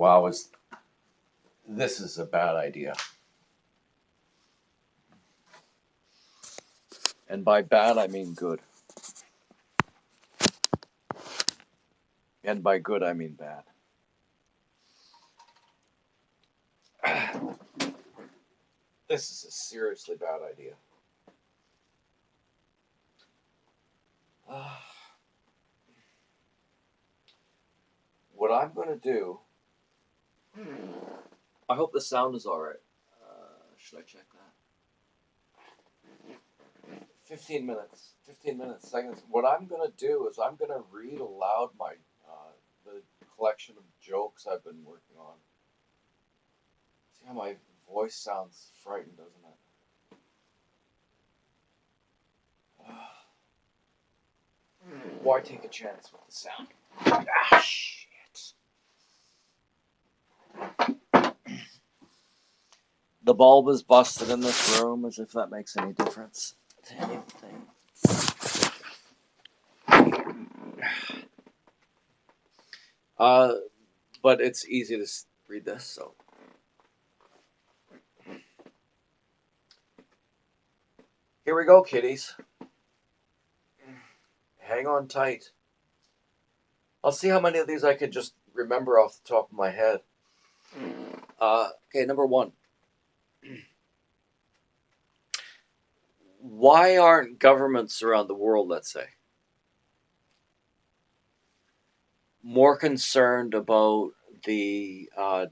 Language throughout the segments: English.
wow, this is a bad idea. And by bad, I mean good. And by good, I mean bad. This is a seriously bad idea. What I'm going to do, I hope the sound is all right. Should I check that? 15 minutes, 15 minutes, seconds. What I'm going to do is I'm going to read aloud the collection of jokes I've been working on. See how my voice sounds frightened, doesn't it? Why take a chance with the sound? Ah, shit. The bulb is busted in this room, as if that makes any difference to anything. But it's easy to read this, so. Here we go, kiddies. Hang on tight. I'll see how many of these I can just remember off the top of my head. Okay, number one. Why aren't governments around the world, let's say, more concerned about the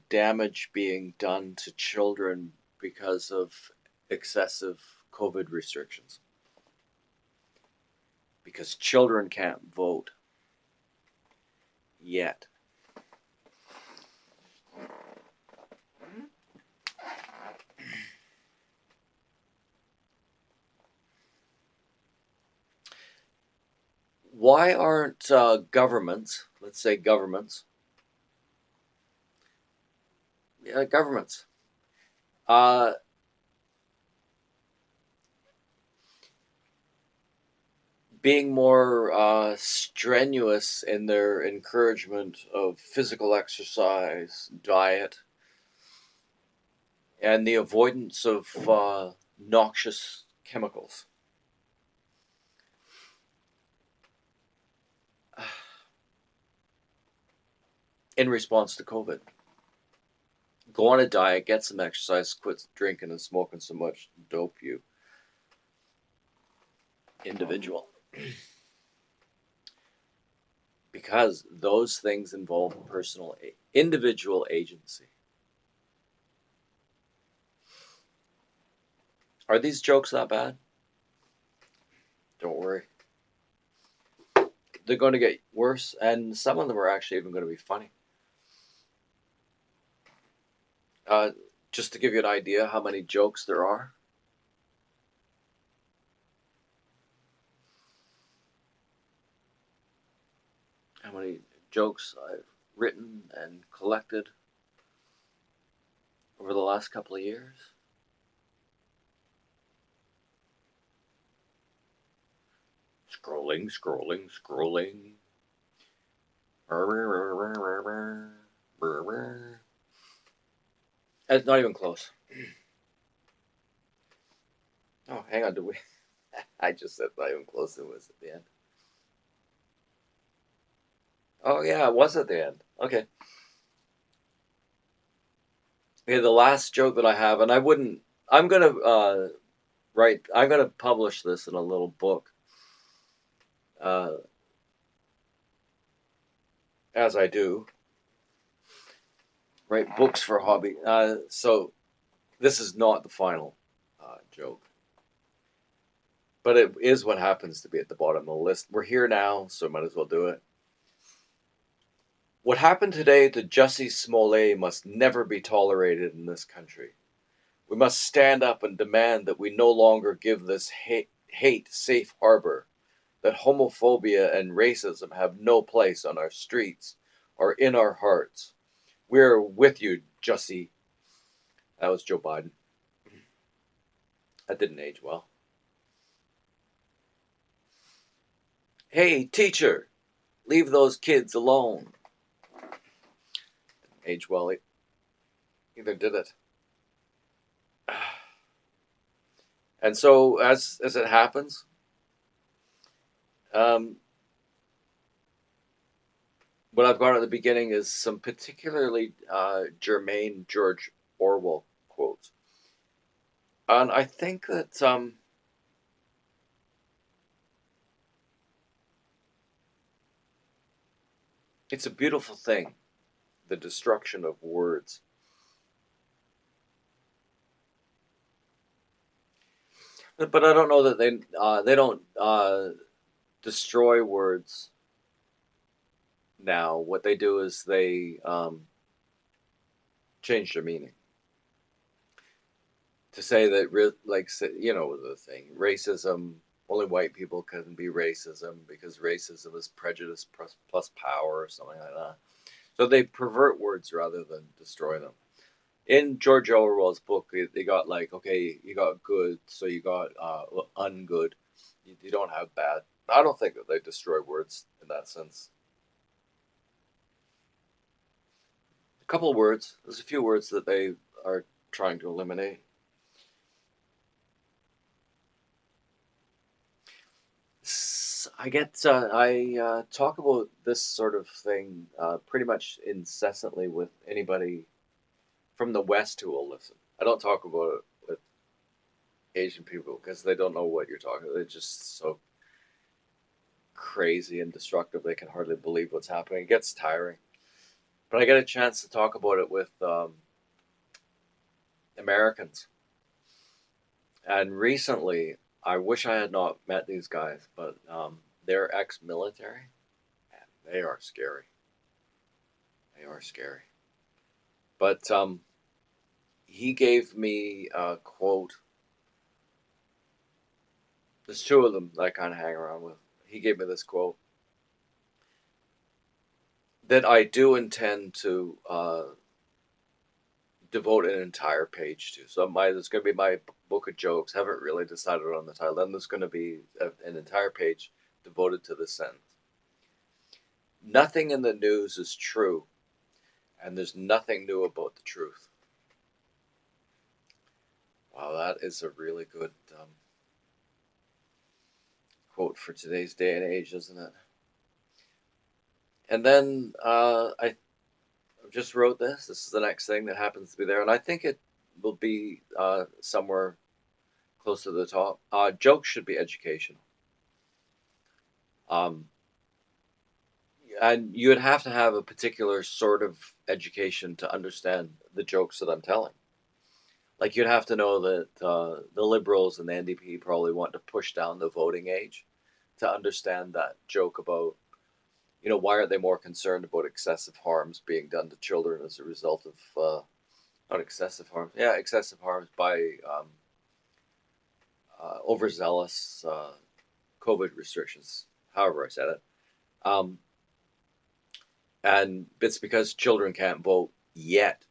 damage being done to children because of excessive COVID restrictions? Because children can't vote yet. Why aren't governments, let's say governments, being more strenuous in their encouragement of physical exercise, diet, and the avoidance of noxious chemicals? In response to COVID. Go on a diet, get some exercise, quit drinking and smoking so much dope, you individual. Because those things involve individual agency. Are these jokes that bad? Don't worry. They're going to get worse, and some of them are actually even going to be funny. Just to give you an idea how many jokes there are. How many jokes I've written and collected over the last couple of years. Scrolling. It's not even close. Oh, hang on, I just said not even close. It was at the end. Oh yeah, it was at the end. Okay. Okay, the last joke that I have, and I'm gonna publish this in a little book. As I do. Write books for hobby. So this is not the final joke. But it is what happens to be at the bottom of the list. We're here now, so might as well do it. What happened today to Jussie Smollett must never be tolerated in this country. We must stand up and demand that we no longer give this hate safe harbor, that homophobia and racism have no place on our streets or in our hearts. We're with you, Jussie. That was Joe Biden. That didn't age well. Hey, teacher, leave those kids alone. age well either, did it? And so, as it happens, um, what I've got at the beginning is some particularly germane George Orwell quotes, and I think that it's a beautiful thing, the destruction of words. But I don't know that they don't destroy words now. What they do is they change their meaning to say that, like, you know, the thing, racism. Only white people can be racism because racism is prejudice plus power or something like that. So they pervert words rather than destroy them. In George Orwell's book, they got like, okay, you got good, so you got ungood. You don't have bad. I don't think that they destroy words in that sense. A couple of words. There's a few words that they are trying to eliminate. I talk about this sort of thing pretty much incessantly with anybody from the West who will listen. I don't talk about it with Asian people because they don't know what you're talking about. They're just so crazy and destructive they can hardly believe what's happening. It gets tiring. But I get a chance to talk about it with Americans. And recently, I wish I had not met these guys, but they're ex-military, and they are scary. They are scary. But he gave me a quote. There's two of them that I kind of hang around with. He gave me this quote that I do intend to devote an entire page to. So there's going to be my book of jokes. Haven't really decided on the title. Then there's going to be an entire page devoted to this sentence. Nothing in the news is true, and there's nothing new about the truth. Wow, that is a really good quote for today's day and age, isn't it? And then I just wrote this. This is the next thing that happens to be there, and I think it will be somewhere close to the top. Jokes should be educational. Um, and you would have to have a particular sort of education to understand the jokes that I'm telling. Like you'd have to know that the Liberals and the NDP probably want to push down the voting age to understand that joke about, you know, why are they more concerned about excessive harms being done to children as a result of not excessive harms, yeah, excessive harms by overzealous COVID restrictions. However, I said it. Um, and it's because children can't vote yet.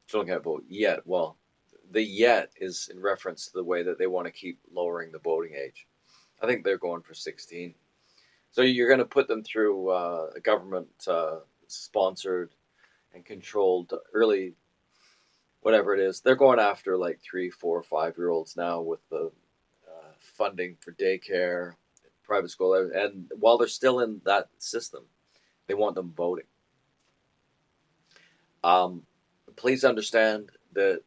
Children can't vote yet. Well, the yet is in reference to the way that they want to keep lowering the voting age. I think they're going for 16. So you're going to put them through a government sponsored and controlled early, whatever it is. They're going after like 3, 4, 5-year-olds now with the funding for daycare, private school. And while they're still in that system, they want them voting. Um, Please understand that